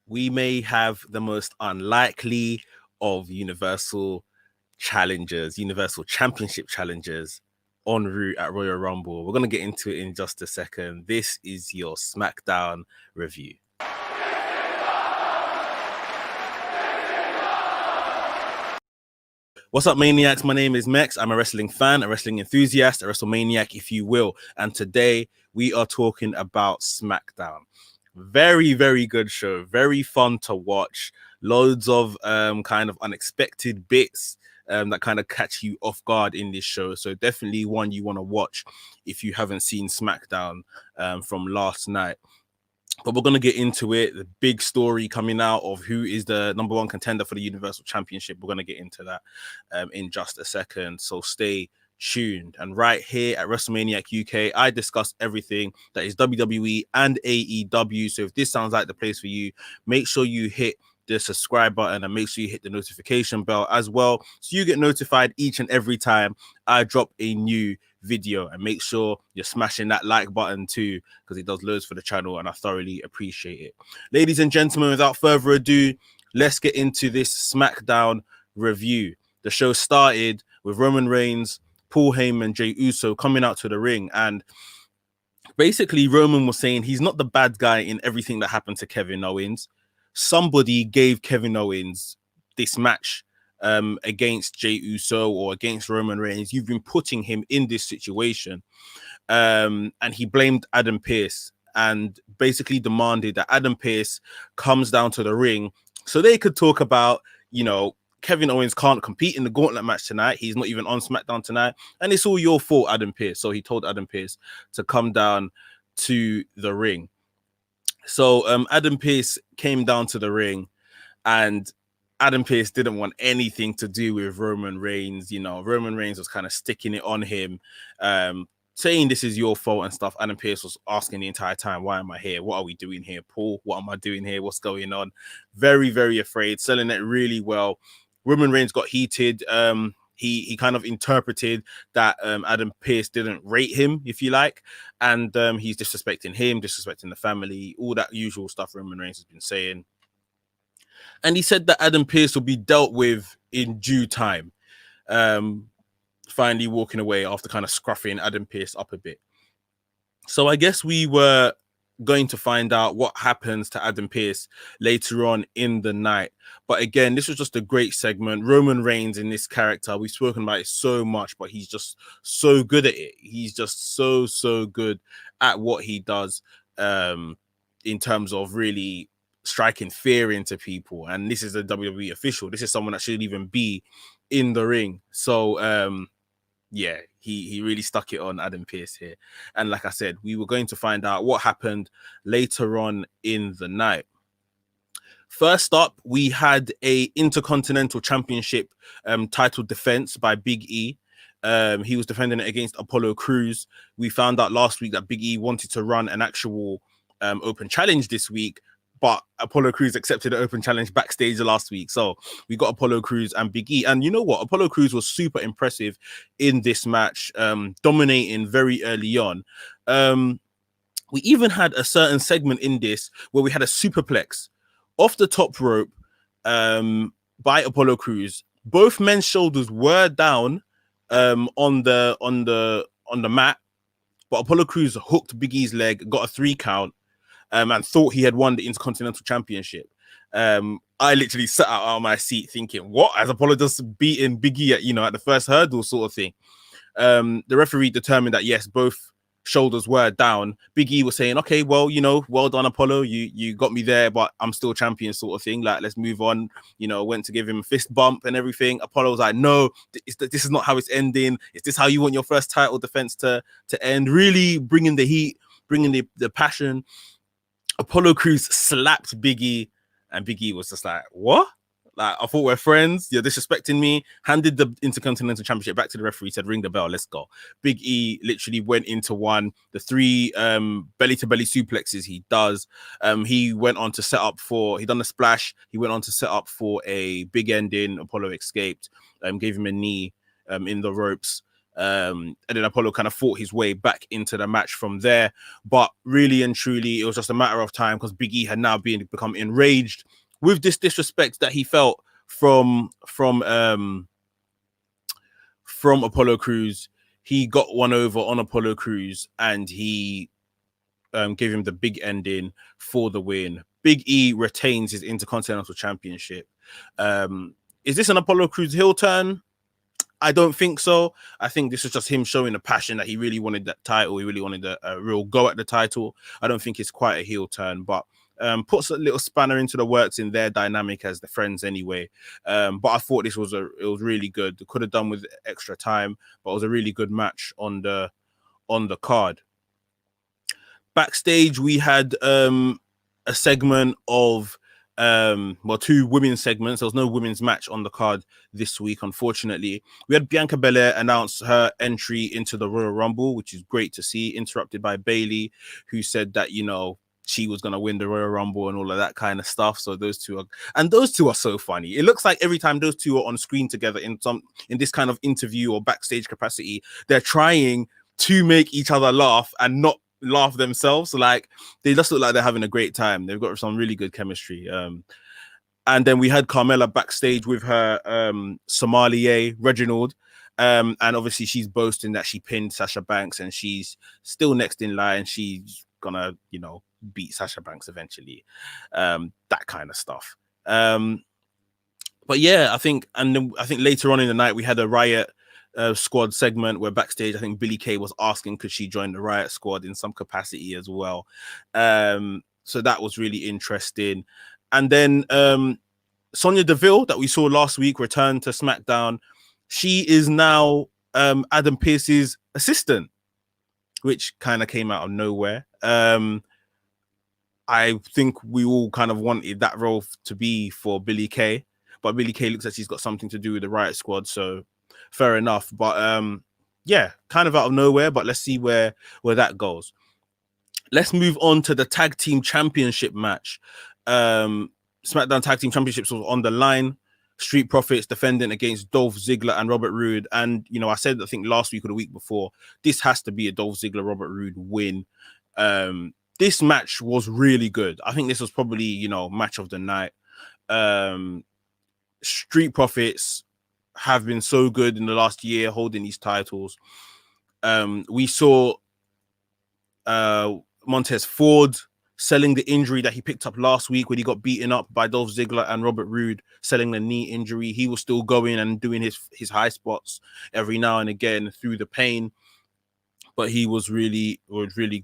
we may have the most unlikely of Universal challengers, Universal Championship challengers en route at Royal Rumble. We're going to get into it in just a second. This is your SmackDown review. What's up, Maniacs? My name is Mex. I'm a wrestling fan, a wrestling enthusiast, a WrestleManiac, if you will. And today we are talking about SmackDown. Very, very good show. Very fun to watch. Loads of kind of unexpected bits that kind of catch you off guard in this show. So definitely one you want to watch if you haven't seen SmackDown from last night. But we're going to get into it. The big story coming out of who is the number one contender for the Universal Championship. We're going to get into that in just a second. So stay tuned. And right here at WrestleManiac UK, I discuss everything that is WWE and AEW. So if this sounds like the place for you, make sure you hit the subscribe button and make sure you hit the notification bell as well, so you get notified each and every time I drop a new video. And make sure you're smashing that like button too, because it does loads for the channel and I thoroughly appreciate it. Ladies and gentlemen, without further ado, let's get into this SmackDown review. The show started with Roman Reigns, Paul Heyman, Jey Uso coming out to the ring, and basically Roman was saying he's not the bad guy in everything that happened to Kevin Owens. Somebody gave Kevin Owens this match against Jey Uso or against Roman Reigns. You've been putting him in this situation. And he blamed Adam Pearce and basically demanded that Adam Pearce comes down to the ring so they could talk about, you know, Kevin Owens can't compete in the gauntlet match tonight. He's not even on SmackDown tonight. And it's all your fault, Adam Pearce. So he told Adam Pearce to come down to the ring. So Adam Pearce came down to the ring, and Adam Pearce didn't want anything to do with Roman Reigns. You know, Roman Reigns was kind of sticking it on him, saying this is your fault and stuff. Adam Pearce was asking the entire time, why am I here? What are we doing here, Paul? What am I doing here? What's going on? Very, very afraid, selling it really well. Roman Reigns got heated. He kind of interpreted that Adam Pearce didn't rate him, if you like, and he's disrespecting him, disrespecting the family, all that usual stuff Roman Reigns has been saying. And he said that Adam Pearce will be dealt with in due time, finally walking away after kind of scruffing Adam Pearce up a bit. So I guess we were going to find out what happens to Adam Pearce later on in the night. But again, this was just a great segment. Roman Reigns in this character, we've spoken about it so much, but he's just so good at it. He's just so good at what he does in terms of really striking fear into people. And this is a WWE official. This is someone that shouldn't even be in the ring. So yeah, he really stuck it on Adam Pearce here. And like I said, we were going to find out what happened later on in the night. First up, we had a Intercontinental Championship title defense by Big E. He was defending it against Apollo Crews. We found out last week that Big E wanted to run an actual open challenge this week, but Apollo Crews accepted an open challenge backstage last week. So we got Apollo Crews and Big E. And you know what? Apollo Crews was super impressive in this match, dominating very early on. We even had a certain segment in this where we had a superplex off the top rope by Apollo Crews. Both men's shoulders were down on the mat, but Apollo Crews hooked Big E's leg, got a 3 count. And thought he had won the Intercontinental Championship. I literally sat out of my seat thinking, what? As Apollo just beating Big E at the first hurdle sort of thing. The referee determined that, yes, both shoulders were down. Big E was saying, okay, well, well done, Apollo. You got me there, but I'm still champion sort of thing. Like, let's move on. Went to give him a fist bump and everything. Apollo was like, no, this is not how it's ending. Is this how you want your first title defense to end? Really bringing the heat, bringing the passion. Apollo Crews slapped Big E, and Big E was just like, what? Like, I thought we're friends. You're disrespecting me. Handed the Intercontinental Championship back to the referee, said, ring the bell, let's go. Big E literally went into one. The 3 belly-to-belly suplexes he does. He went on to set up he done a splash. He went on to set up for a big ending. Apollo escaped, gave him a knee in the ropes. And then Apollo kind of fought his way back into the match from there. But really and truly, it was just a matter of time because Big E had now become enraged with this disrespect that he felt from Apollo Crews. He got one over on Apollo Crews and he gave him the big ending for the win. Big E retains his Intercontinental Championship. Is this an Apollo Crews heel turn? I don't think so. I think this is just him showing the passion that he really wanted that title. He really wanted a real go at the title. I don't think it's quite a heel turn, but puts a little spanner into the works in their dynamic as the friends anyway. But I thought it was really good. Could have done with extra time, but it was a really good match on the card. Backstage, we had a segment of two women's segments. There was no women's match on the card this week, unfortunately. We had Bianca Belair announce her entry into the Royal Rumble, which is great to see, interrupted by Bayley, who said that, you know, she was going to win the Royal Rumble and all of that kind of stuff. So those two are so funny. It looks like every time those two are on screen together in this kind of interview or backstage capacity, they're trying to make each other laugh and not laugh themselves. Like, they just look like they're having a great time. They've got some really good chemistry. And then we had Carmella backstage with her sommelier Reginald, and obviously she's boasting that she pinned Sasha Banks and she's still next in line. She's gonna, you know, beat Sasha Banks eventually, that kind of stuff. But yeah, I think later on in the night we had a Riot Squad segment where backstage I think Billie Kay was asking could she join the Riot Squad in some capacity as well. So that was really interesting. And then Sonya Deville, that we saw last week, returned to SmackDown. She is now Adam Pearce's assistant, which kind of came out of nowhere. I think we all kind of wanted that role to be for Billie Kay, but Billie Kay looks like she's got something to do with the Riot Squad, so fair enough. But yeah, kind of out of nowhere, but let's see where that goes. Let's move on to the Tag Team Championship match. SmackDown Tag Team Championships was on the line. Street Profits defending against Dolph Ziggler and Robert Roode. And, you know, I said, I think last week or the week before, this has to be a Dolph Ziggler, Robert Roode win. This match was really good. I think this was probably, you know, match of the night. Street Profits have been so good in the last year holding these titles. We saw Montez Ford selling the injury that he picked up last week when he got beaten up by Dolph Ziggler and Robert Roode, selling the knee injury. He was still going and doing his high spots every now and again through the pain, but he was really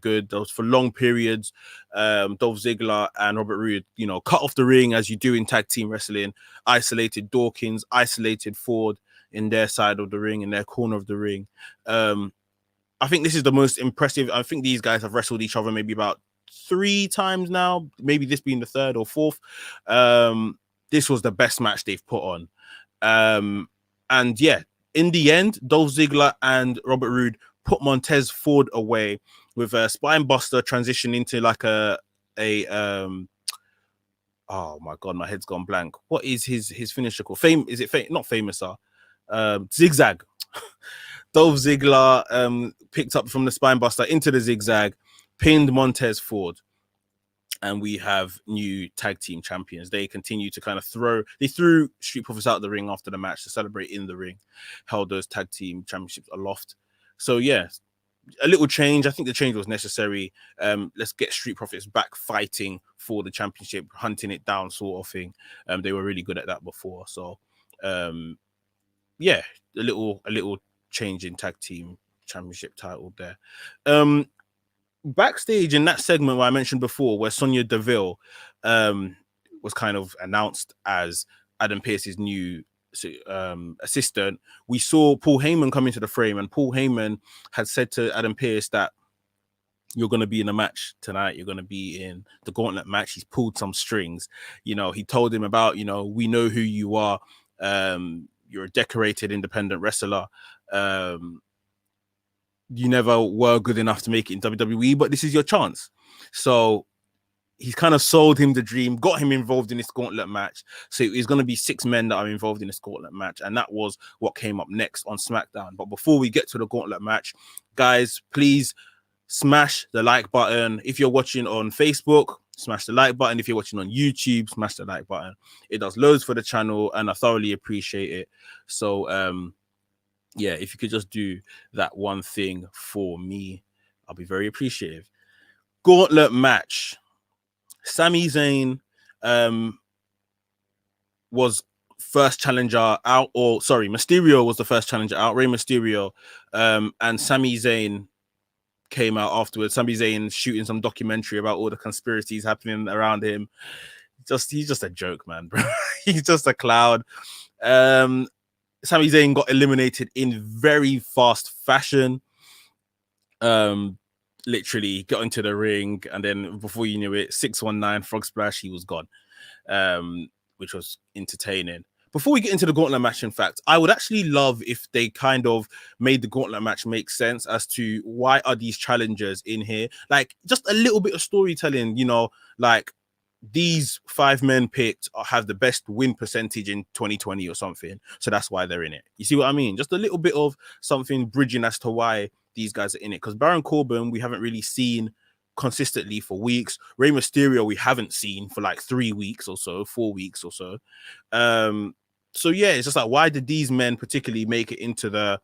good. That was for long periods. Dolph Ziggler and Robert Roode, you know, cut off the ring as you do in tag team wrestling, isolated Dawkins, isolated Ford in their side of the ring, in their corner of the ring. I think this is the most impressive. I think these guys have wrestled each other maybe about 3 times now, maybe this being the 3rd or 4th. This was the best match they've put on. And yeah, in the end, Dolph Ziggler and Robert Roode put Montez Ford away with a spine buster transition into like a oh my god, my head's gone blank. What is his finisher called? Not famous, zigzag. Dolph Ziggler picked up from the spine buster into the zigzag, pinned Montez Ford, and we have new tag team champions. They continue to kind of threw Street Profits out of the ring after the match to celebrate in the ring, held those tag team championships aloft. So yeah, a little change. I think the change was necessary. Let's get Street Profits back fighting for the championship, hunting it down, sort of thing. They were really good at that before. So yeah, a little change in tag team championship title there. Backstage in that segment where I mentioned before, where Sonya Deville was kind of announced as Adam Pearce's new assistant, we saw Paul Heyman come into the frame, and Paul Heyman had said to Adam Pearce that you're going to be in a match tonight. You're going to be in the gauntlet match. He's pulled some strings. You know, he told him about, you know, we know who you are. You're a decorated independent wrestler. You never were good enough to make it in WWE, but this is your chance. So he's kind of sold him the dream, got him involved in this gauntlet match. So it's going to be 6 men that are involved in this gauntlet match. And that was what came up next on SmackDown. But before we get to the gauntlet match, guys, please smash the like button. If you're watching on Facebook, smash the like button. If you're watching on YouTube, smash the like button. It does loads for the channel and I thoroughly appreciate it. So, yeah, if you could just do that one thing for me, I'll be very appreciative. Gauntlet match. Sami Zayn was first challenger out, or sorry, Mysterio was the first challenger out. Rey Mysterio and Sami Zayn came out afterwards. Sami Zayn shooting some documentary about all the conspiracies happening around him. He's just a joke, man, bro. He's just a clown. Sami Zayn got eliminated in very fast fashion. Literally got into the ring, and then before you knew it, 619 frog splash, he was gone, which was entertaining. Before we get into the gauntlet match, in fact, I would actually love if they kind of made the gauntlet match make sense as to why are these challengers in here, like just a little bit of storytelling, you know, like these 5 men picked have the best win percentage in 2020 or something, so that's why they're in it. You see what I mean? Just a little bit of something bridging as to why these guys are in it, because Baron Corbin we haven't really seen consistently for weeks. Rey Mysterio we haven't seen for like 3 weeks or so, 4 weeks or so. So yeah, it's just like, why did these men particularly make it into the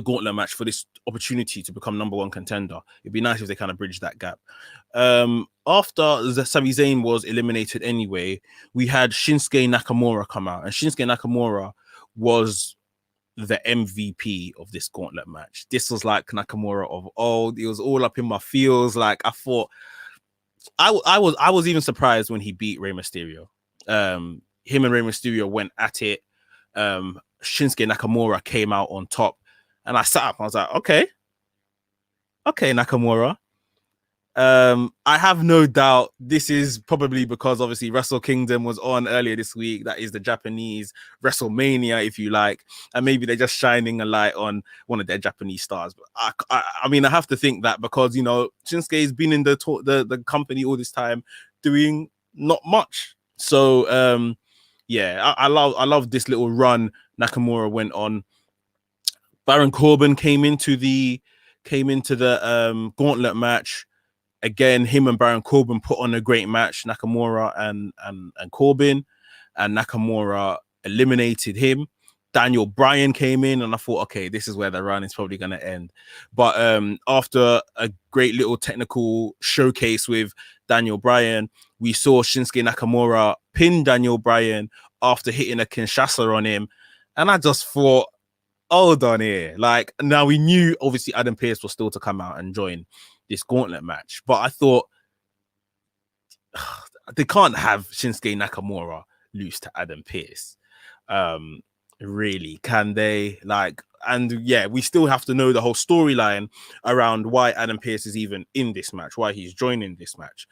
gauntlet match for this opportunity to become #1 contender? It'd be nice if they kind of bridge that gap. After Sami Zayn was eliminated anyway, we had Shinsuke Nakamura come out, and Shinsuke Nakamura was the MVP of this gauntlet match. This was like Nakamura of old. It was all up in my feels. Like I thought, I was even surprised when he beat Rey Mysterio. Him and Rey Mysterio went at it. Shinsuke Nakamura came out on top, and I sat up. I was like, okay, Nakamura. I have no doubt this is probably because obviously Wrestle Kingdom was on earlier this week. That is the Japanese WrestleMania, if you like, and maybe they're just shining a light on one of their Japanese stars. But I mean, I have to think that because, you know, Shinsuke's been in the company all this time doing not much. So yeah, I love this little run Nakamura went on. Baron Corbin came into the gauntlet match. Again, him and Baron Corbin put on a great match, Nakamura and Corbin, and Nakamura eliminated him. Daniel Bryan came in, and I thought, okay, this is where the run is probably going to end. But after a great little technical showcase with Daniel Bryan, we saw Shinsuke Nakamura pin Daniel Bryan after hitting a Kinshasa on him. And I just thought, hold on here. Like, now we knew, obviously, Adam Pearce was still to come out and join this gauntlet match, but I thought they can't have Shinsuke Nakamura lose to Adam Pearce. Really, can they? Like, and yeah, we still have to know the whole storyline around why Adam Pearce is even in this match, why he's joining this match.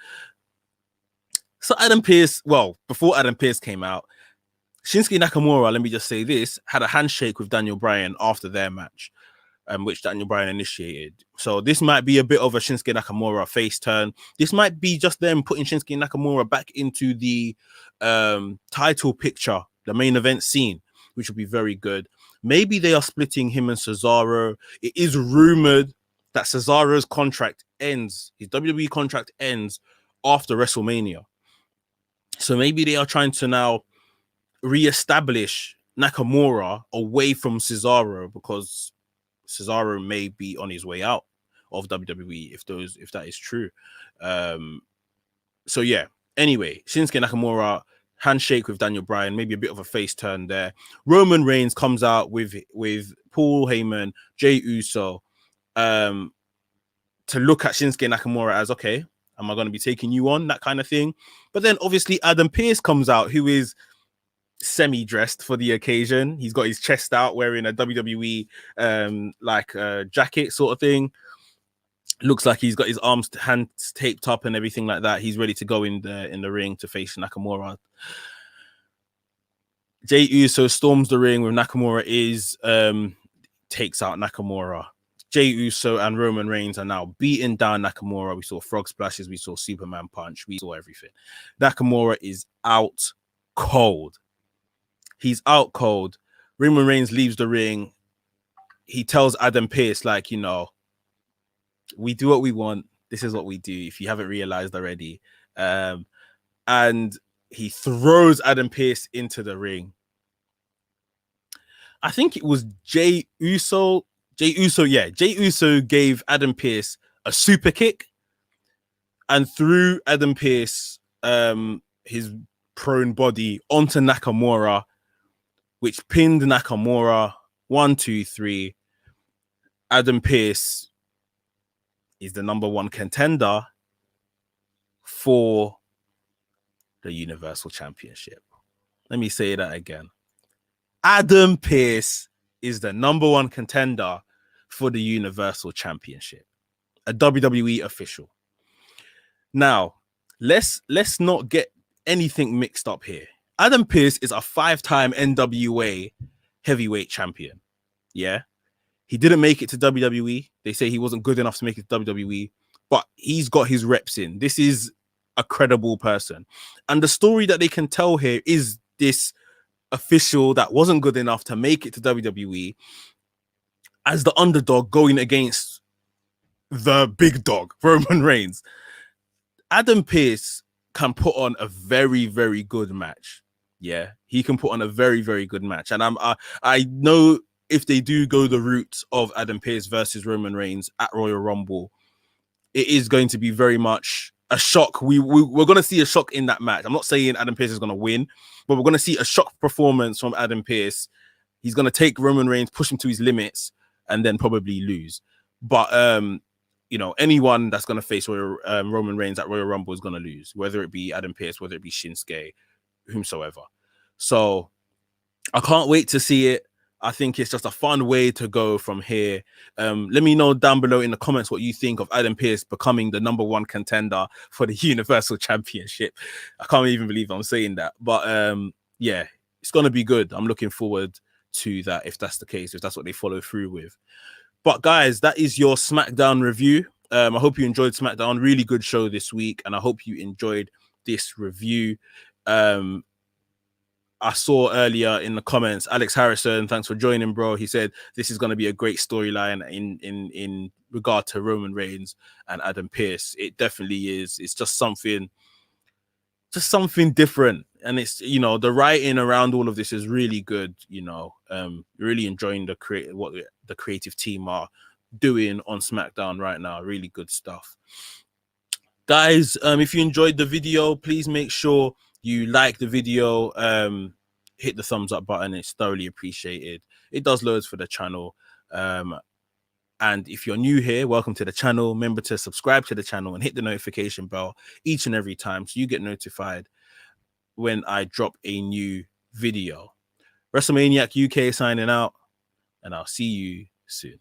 So Adam Pearce, well, before Adam Pearce came out, Shinsuke Nakamura, let me just say this, had a handshake with Daniel Bryan after their match, which Daniel Bryan initiated. So this might be a bit of a Shinsuke Nakamura face turn. This might be just them putting Shinsuke Nakamura back into the title picture, the main event scene, which would be very good. Maybe they are splitting him and Cesaro. It is rumored that Cesaro's contract ends, his WWE contract ends after WrestleMania. So maybe they are trying to now re-establish Nakamura away from Cesaro, because Cesaro may be on his way out of WWE if that is true. So yeah. Anyway, Shinsuke Nakamura handshake with Daniel Bryan, maybe a bit of a face turn there. Roman Reigns comes out with Paul Heyman, Jey Uso, to look at Shinsuke Nakamura as, okay, am I going to be taking you on, that kind of thing. But then obviously Adam Pearce comes out, who is semi-dressed for the occasion. He's got his chest out, wearing a WWE jacket sort of thing. Looks like he's got his arms, hands taped up and everything like that. He's ready to go in the ring to face Nakamura. Jey Uso storms the ring with Nakamura takes out Nakamura. Jey Uso and Roman Reigns are now beating down Nakamura. We saw frog splashes. We saw Superman punch. We saw everything. Nakamura is out cold. He's out cold. Roman Reigns leaves the ring. He tells Adam Pearce, like, you know, we do what we want. This is what we do, if you haven't realized already. And he throws Adam Pearce into the ring. I think it was Jey Uso. Jey Uso gave Adam Pearce a super kick and threw Adam Pearce, his prone body, onto Nakamura, which pinned Nakamura. 1, 2, 3. Adam Pearce is the #1 contender for the Universal Championship. Let me say that again. Adam Pearce is the #1 contender for the Universal Championship, a WWE official. Now, let's not get anything mixed up here. Adam Pearce is a 5-time NWA heavyweight champion. Yeah. He didn't make it to WWE. They say he wasn't good enough to make it to WWE, but he's got his reps in. This is a credible person. And the story that they can tell here is this official that wasn't good enough to make it to WWE as the underdog going against the big dog, Roman Reigns. Adam Pearce can put on a very, very good match. Yeah, he can put on a very, very good match. And I know if they do go the route of Adam Pearce versus Roman Reigns at Royal Rumble, it is going to be very much a shock. We're going to see a shock in that match. I'm not saying Adam Pearce is going to win, but we're going to see a shock performance from Adam Pearce. He's going to take Roman Reigns, push him to his limits, and then probably lose. But you know, anyone that's going to face Roman Reigns at Royal Rumble is going to lose, whether it be Adam Pearce, whether it be Shinsuke, whomsoever. So I can't wait to see it. I think it's just a fun way to go from here. Let me know down below in the comments what you think of Adam Pearce becoming the #1 contender for the Universal Championship. I can't even believe I'm saying that. But yeah, it's going to be good. I'm looking forward to that if that's the case, if that's what they follow through with. But guys, that is your SmackDown review. I hope you enjoyed SmackDown. Really good show this week. And I hope you enjoyed this review. I saw earlier in the comments, Alex Harrison, thanks for joining, bro. He said this is going to be a great storyline in regard to Roman Reigns and Adam Pearce. It definitely is. It's just something different. And it's, you know, the writing around all of this is really good. You know, really enjoying what the creative team are doing on SmackDown right now. Really good stuff. Guys, if you enjoyed the video, please make sure you like the video, hit the thumbs up button. It's thoroughly appreciated. It does loads for the channel. And if you're new here, welcome to the channel. Remember to subscribe to the channel and hit the notification bell each and every time so you get notified when I drop a new video. WrestleManiac UK signing out, and I'll see you soon.